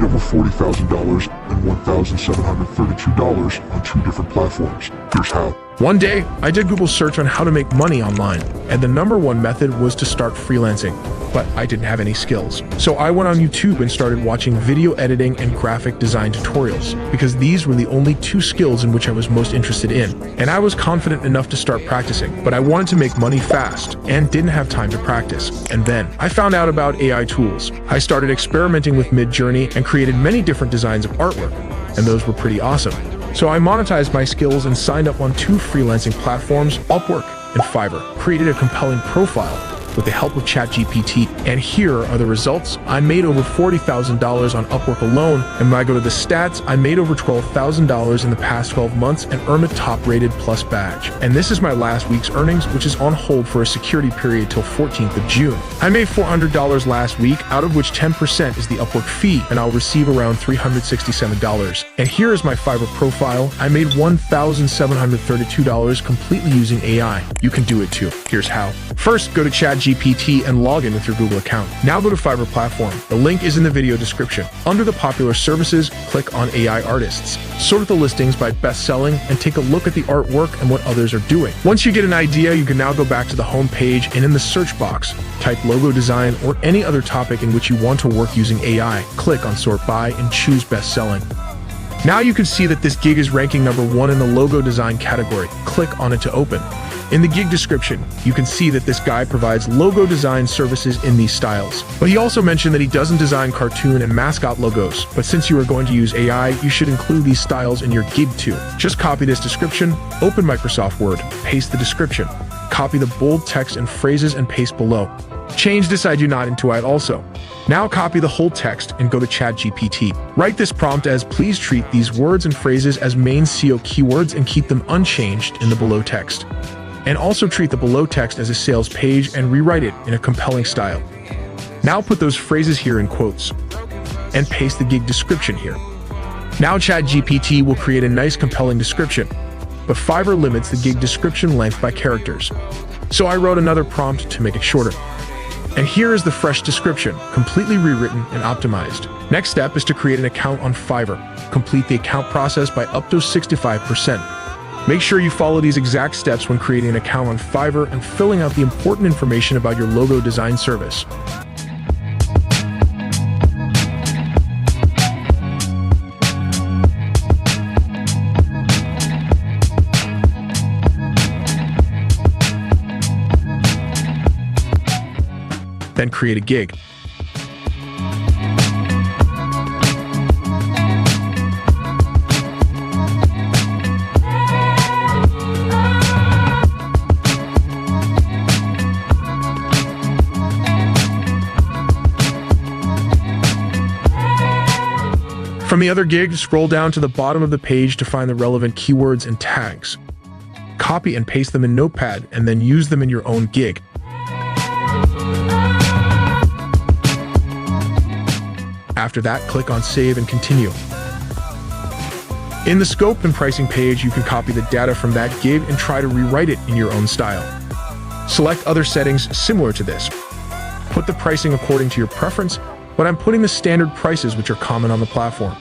made over $40,000 and $1,732 on 2 different platforms. Here's how. One day, I did Google search on how to make money online, and the #1 method was to start freelancing, but I didn't have any skills. So I went on YouTube and started watching video editing and graphic design tutorials, because these were the only 2 skills in which I was most interested in, and I was confident enough to start practicing, but I wanted to make money fast and didn't have time to practice. And then I found out about AI tools. I started experimenting with Midjourney and created many different designs of artwork, and those were pretty awesome. So I monetized my skills and signed up on 2 freelancing platforms, Upwork and Fiverr, created a compelling profile with the help of ChatGPT, and here are the results. I made over $40,000 on Upwork alone, and when I go to the stats, I made over $12,000 in the past 12 months and earned a top-rated plus badge. And this is my last week's earnings, which is on hold for a security period till 14th of June. I made $400 last week, out of which 10% is the Upwork fee, and I'll receive around $367. And here is my Fiverr profile. I made $1,732 completely using AI. You can do it too. Here's how. First, go to ChatGPT and log in with your Google account. Now go to Fiverr platform. The link is in the video description. Under the popular services, click on AI artists. Sort the listings by best-selling and take a look at the artwork and what others are doing. Once you get an idea, you can now go back to the home page and in the search box, type logo design or any other topic in which you want to work using AI. Click on sort by and choose best-selling. Now you can see that this gig is ranking #1 in the logo design category. Click on it to open. In the gig description, you can see that this guy provides logo design services in these styles. But he also mentioned that he doesn't design cartoon and mascot logos, but since you are going to use AI, you should include these styles in your gig too. Just copy this description, open Microsoft Word, paste the description, copy the bold text and phrases and paste below. Change this I do not into I also. Now copy the whole text and go to ChatGPT. Write this prompt as please treat these words and phrases as main SEO keywords and keep them unchanged in the below text. And also treat the below text as a sales page and rewrite it in a compelling style. Now put those phrases here in quotes and paste the gig description here. Now ChatGPT will create a nice compelling description, but Fiverr limits the gig description length by characters. So I wrote another prompt to make it shorter. And here is the fresh description, completely rewritten and optimized. Next step is to create an account on Fiverr. Complete the account process by up to 65%. Make sure you follow these exact steps when creating an account on Fiverr and filling out the important information about your logo design service. Then create a gig. From the other gig, scroll down to the bottom of the page to find the relevant keywords and tags. Copy and paste them in Notepad and then use them in your own gig. After that, click on Save and Continue. In the scope and pricing page, you can copy the data from that gig and try to rewrite it in your own style. Select other settings similar to this. Put the pricing according to your preference, but I'm putting the standard prices which are common on the platform.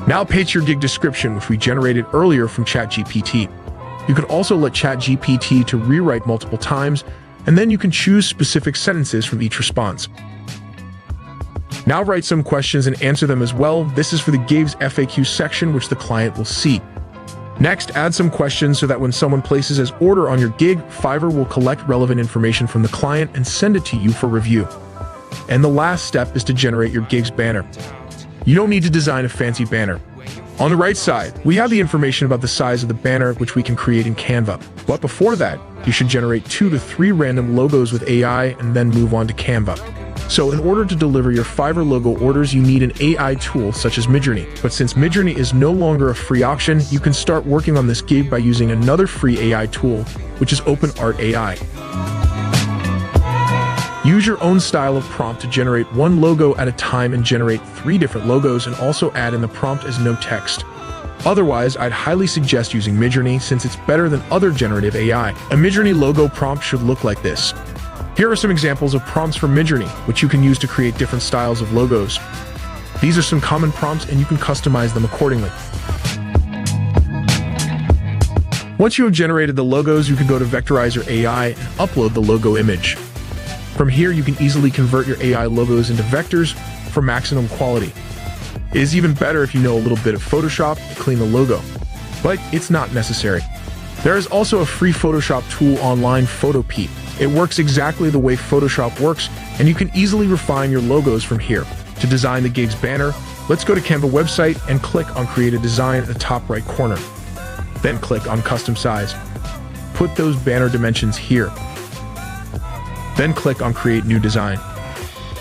Now paste your gig description, which we generated earlier from ChatGPT. You can also let ChatGPT to rewrite multiple times, and then you can choose specific sentences from each response. Now write some questions and answer them as well. This is for the gig's FAQ section, which the client will see. Next, add some questions so that when someone places an order on your gig, Fiverr will collect relevant information from the client and send it to you for review. And the last step is to generate your gig's banner. You don't need to design a fancy banner. On the right side, we have the information about the size of the banner, which we can create in Canva. But before that, you should generate 2 to 3 random logos with AI and then move on to Canva. So in order to deliver your Fiverr logo orders, you need an AI tool such as Midjourney. But since Midjourney is no longer a free option, you can start working on this gig by using another free AI tool, which is OpenArt AI. Use your own style of prompt to generate 1 logo at a time and generate 3 different logos, and also add in the prompt as no text. Otherwise, I'd highly suggest using Midjourney since it's better than other generative AI. A Midjourney logo prompt should look like this. Here are some examples of prompts for Midjourney, which you can use to create different styles of logos. These are some common prompts and you can customize them accordingly. Once you have generated the logos, you can go to Vectorizer AI and upload the logo image. From here, you can easily convert your AI logos into vectors for maximum quality. It is even better if you know a little bit of Photoshop to clean the logo, but it's not necessary. There is also a free Photoshop tool online, Photopea. It works exactly the way Photoshop works, and you can easily refine your logos from here. To design the gig's banner, let's go to Canva website and click on Create a Design at the top right corner. Then click on Custom Size. Put those banner dimensions here. Then click on Create New Design.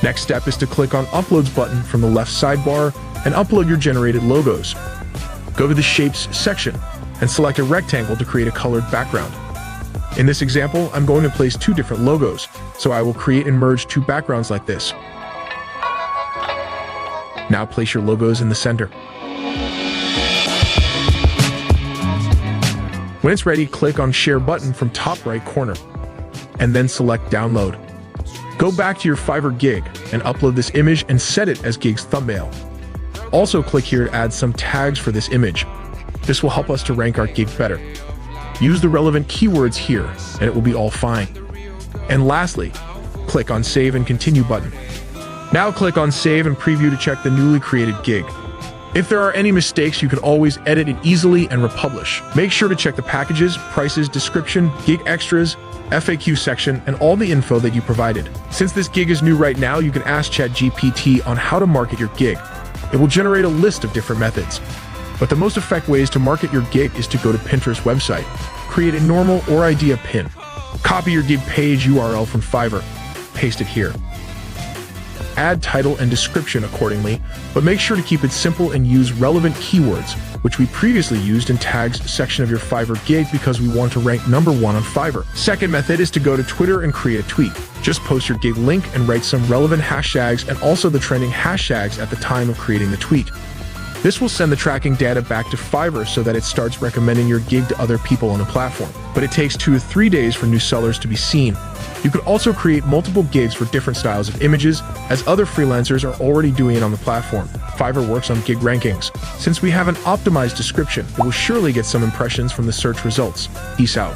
Next step is to click on Uploads button from the left sidebar and upload your generated logos. Go to the Shapes section and select a rectangle to create a colored background. In this example, I'm going to place two different logos, so I will create and merge two backgrounds like this. Now place your logos in the center. When it's ready, click on Share button from top right corner, and then select Download. Go back to your Fiverr gig and upload this image and set it as gig's thumbnail. Also click here to add some tags for this image. This will help us to rank our gig better. Use the relevant keywords here, and it will be all fine. And lastly, click on Save and Continue button. Now click on Save and Preview to check the newly created gig. If there are any mistakes, you can always edit it easily and republish. Make sure to check the packages, prices, description, gig extras, FAQ section, and all the info that you provided. Since this gig is new right now, you can ask ChatGPT on how to market your gig. It will generate a list of different methods. But the most effective ways to market your gig is to go to Pinterest website, create a normal or idea pin, copy your gig page URL from Fiverr, paste it here. Add title and description accordingly, but make sure to keep it simple and use relevant keywords, which we previously used in tags section of your Fiverr gig because we want to rank #1 on Fiverr. Second method is to go to Twitter and create a tweet. Just post your gig link and write some relevant hashtags and also the trending hashtags at the time of creating the tweet. This will send the tracking data back to Fiverr so that it starts recommending your gig to other people on the platform. But it takes 2 to 3 days for new sellers to be seen. You can also create multiple gigs for different styles of images, as other freelancers are already doing it on the platform. Fiverr works on gig rankings. Since we have an optimized description, it will surely get some impressions from the search results. Peace out.